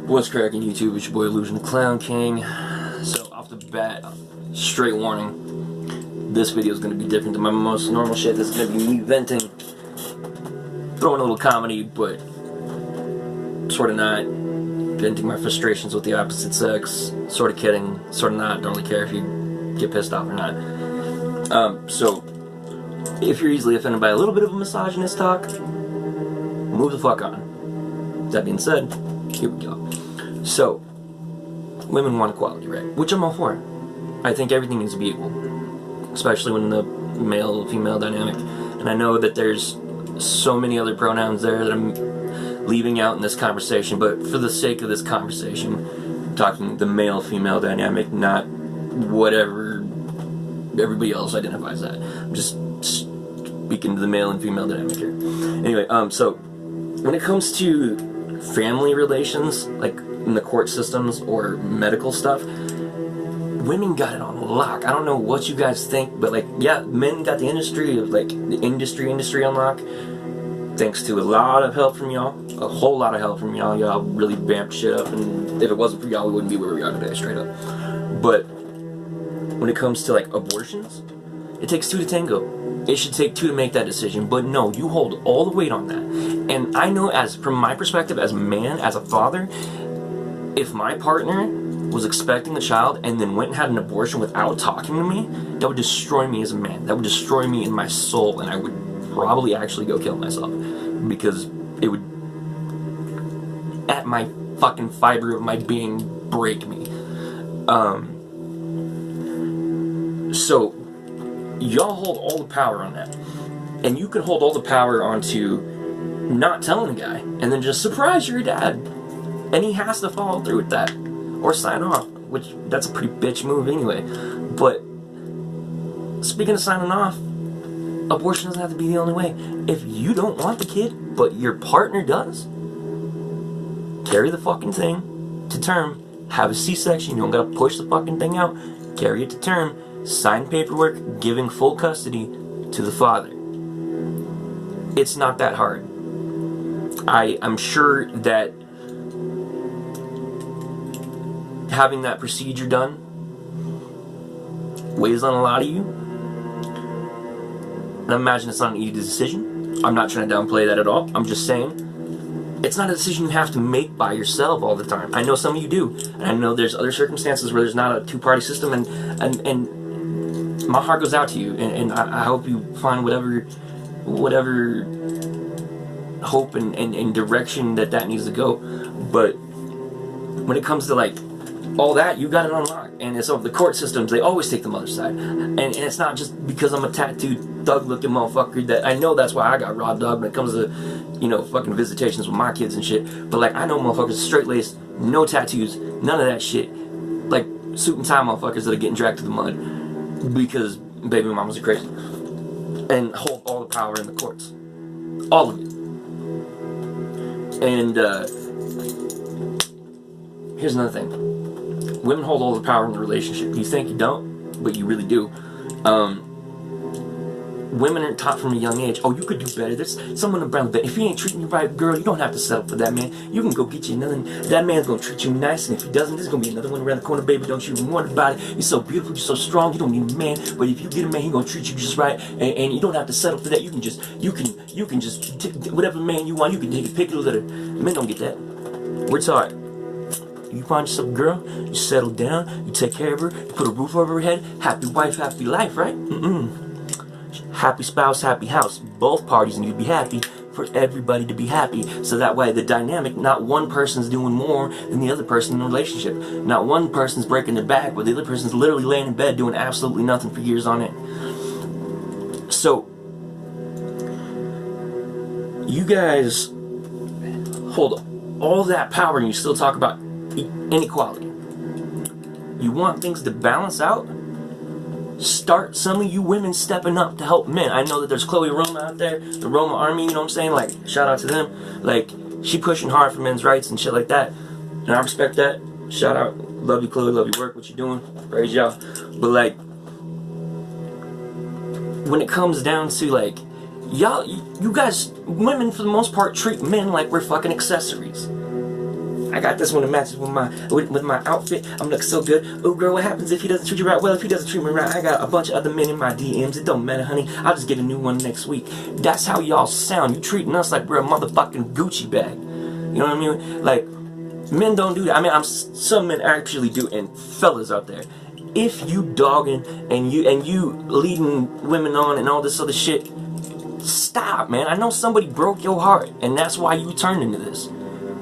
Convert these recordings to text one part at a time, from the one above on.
What's cracking YouTube? It's your boy Illusion the Clown King. So off the bat, straight warning, this video is going to be different than my most normal shit. This is going to be me venting, throwing a little comedy, but sort of not, venting my frustrations with the opposite sex, sort of kidding, sort of not, don't really care if you get pissed off or not. So, if you're easily offended by a little bit of a misogynist talk, move the fuck on. That being said, here we go. So, women want equality, right? Which I'm all for. I think everything needs to be equal, especially when the male-female dynamic. And I know that there's so many other pronouns there that I'm leaving out in this conversation, but for the sake of this conversation, I'm talking the male-female dynamic, not whatever everybody else identifies that. I'm just speaking to the male and female dynamic here. Anyway, so when it comes to family relations, like in the court systems or medical stuff, women got it on lock. I don't know what you guys think, but like, yeah, men got the industry of like the industry on lock. Thanks to a lot of help from y'all, a whole lot of help from y'all. Y'all really vamped shit up, and if it wasn't for y'all, we wouldn't be where we are today, straight up. But when it comes to like abortions, it takes two to tango. It should take two to make that decision, but no, you hold all the weight on that. And I know, as from my perspective, as a man, as a father, if my partner was expecting a child and then went and had an abortion without talking to me, that would destroy me as a man. That would destroy me in my soul, and I would probably actually go kill myself, because it would, at my fucking fiber of my being, break me. So y'all hold all the power on that, and you can hold all the power onto not telling a guy and then just surprise your dad, and he has to follow through with that or sign off, which that's a pretty bitch move anyway. But speaking of signing off, abortion doesn't have to be the only way. If you don't want the kid but your partner does, carry the fucking thing to term, have a C-section. You don't gotta push the fucking thing out, carry it to term, sign paperwork giving full custody to the father. It's not that hard. I'm sure that having that procedure done weighs on a lot of you. And I imagine it's not an easy decision. I'm not trying to downplay that at all. I'm just saying, it's not a decision you have to make by yourself all the time. I know some of you do. And I know there's other circumstances where there's not a two-party system, and my heart goes out to you, and I hope you find whatever hope and direction that needs to go. But when it comes to like all that, you got it on lock. And so the court systems, they always take the mother's side. And it's not just because I'm a tattooed thug-looking motherfucker that I know that's why I got robbed dog when it comes to, you know, fucking visitations with my kids and shit. But like, I know motherfuckers straight-laced, no tattoos, none of that shit. Like suit and tie motherfuckers that are getting dragged to the mud because baby mamas are crazy. And hold all the power in the courts. All of it. And here's another thing. Women hold all the power in the relationship. You think you don't, but you really do. Women are taught from a young age, oh, you could do better. There's someone around the bed. If he ain't treating you right, girl, you don't have to settle for that man. You can go get you another. That man's gonna treat you nice, and if he doesn't, there's gonna be another one around the corner, baby. Don't you even worry about it. You're so beautiful, you're so strong. You don't need a man, but if you get a man, he's gonna treat you just right, and you don't have to settle for that. You can just whatever man you want. You can take it, pick it, or litter. Men don't get that. We're taught. You find yourself a girl, you settle down, you take care of her, you put a roof over her head, happy wife, happy life, right? Happy spouse, happy house. Both parties need to be happy for everybody to be happy. So that way the dynamic, not one person's doing more than the other person in the relationship. Not one person's breaking their back, but the other person's literally laying in bed doing absolutely nothing for years on end. So, you guys hold all that power and you still talk about inequality. You want things to balance out? Start some of you women stepping up to help men. I know that there's Chloe Roma out there, the Roma Army, you know what I'm saying? Like, shout out to them. Like, she pushing hard for men's rights and shit like that. And I respect that. Shout out. Love you, Chloe. Love your work, what you doing. Praise y'all. But like, when it comes down to like, y'all, you guys, women for the most part treat men like we're fucking accessories. I got this one that matches with my outfit. I'm looking so good. Oh girl, what happens if he doesn't treat you right? Well, if he doesn't treat me right, I got a bunch of other men in my DMs. It don't matter, honey. I'll just get a new one next week. That's how y'all sound. You treating us like we're a motherfucking Gucci bag. You know what I mean? Like, men don't do that. I mean, some men actually do, and fellas out there, if you dogging and you leading women on and all this other shit, stop, man. I know somebody broke your heart, and that's why you turned into this.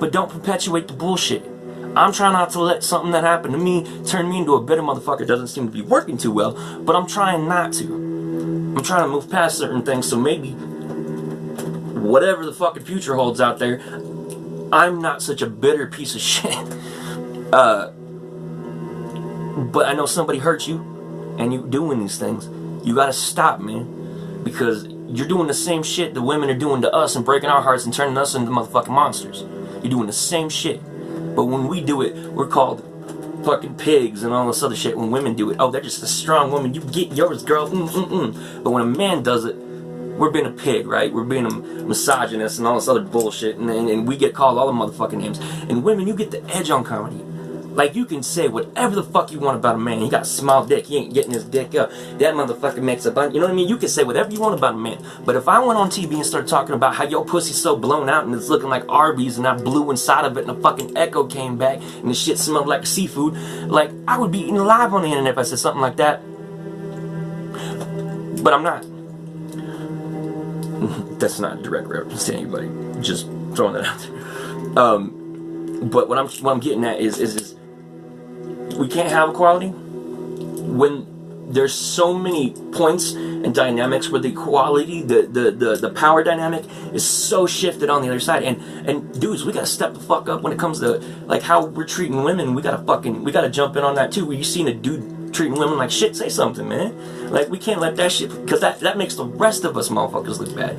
But don't perpetuate the bullshit. I'm trying not to let something that happened to me turn me into a better motherfucker. It doesn't seem to be working too well, but I'm trying not to. I'm trying to move past certain things, so maybe whatever the fucking future holds out there, I'm not such a bitter piece of shit. But I know somebody hurt you, and you doing these things. You gotta stop, man. Because you're doing the same shit the women are doing to us and breaking our hearts and turning us into motherfucking monsters. You're doing the same shit. But when we do it, we're called fucking pigs and all this other shit. When women do it, oh, they're just a strong woman. You get yours, girl. But when a man does it, we're being a pig, right? We're being a misogynist and all this other bullshit, and we get called all the motherfucking names. And women, you get the edge on comedy. Like, you can say whatever the fuck you want about a man. He got a small dick, he ain't getting his dick up. That motherfucker makes a bunch. You know what I mean? You can say whatever you want about a man. But if I went on TV and started talking about how your pussy's so blown out and it's looking like Arby's and I blew inside of it and a fucking echo came back and the shit smelled like seafood, like, I would be eaten alive on the internet if I said something like that. But I'm not. That's not a direct reference to anybody. Just throwing that out there. But what I'm getting at is we can't have equality when there's so many points and dynamics where the equality, the power dynamic is so shifted on the other side. And dudes, we gotta step the fuck up when it comes to like how we're treating women. We gotta jump in on that too. When you seen a dude treating women like shit, say something, man. Like, we can't let that shit, because that makes the rest of us motherfuckers look bad.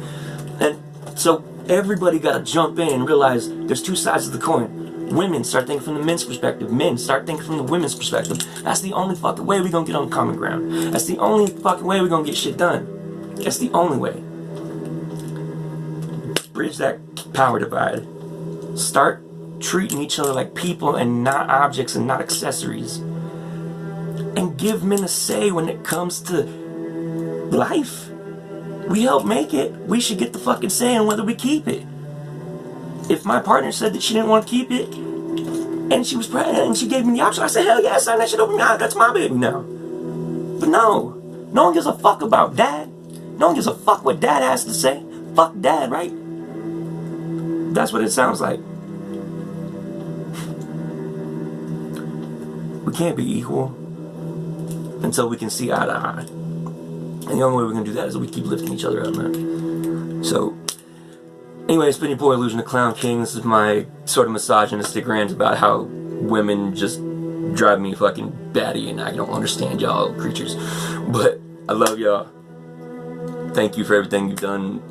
And so everybody gotta jump in and realize there's two sides of the coin. Women start thinking from the men's perspective. Men start thinking from the women's perspective. That's the only fucking way we're gonna get on common ground. That's the only fucking way we're gonna get shit done. That's the only way. Bridge that power divide. Start treating each other like people and not objects and not accessories. And give men a say when it comes to life. We help make it. We should get the fucking say on whether we keep it. If my partner said that she didn't want to keep it, and she was pregnant, and she gave me the option, I said, hell yeah, sign that shit over me. That's my baby now. But no one gives a fuck about dad. No one gives a fuck what dad has to say. Fuck dad, right? That's what it sounds like. We can't be equal until we can see eye to eye. And the only way we're gonna do that is if we keep lifting each other up, man. So, anyway, it's been your boy Illusion the Clown King. This is my sort of misogynistic rant about how women just drive me fucking batty and I don't understand y'all creatures. But I love y'all. Thank you for everything you've done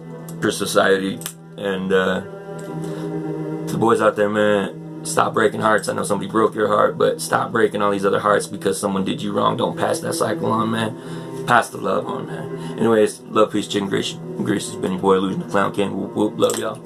for society. And to the boys out there, man, stop breaking hearts. I know somebody broke your heart, but stop breaking all these other hearts because someone did you wrong. Don't pass that cycle on, man. Pass the love on, man. Anyways, love, peace, chicken grease. Grease has been your boy Illusion the Clown King. Whoop, whoop, love y'all.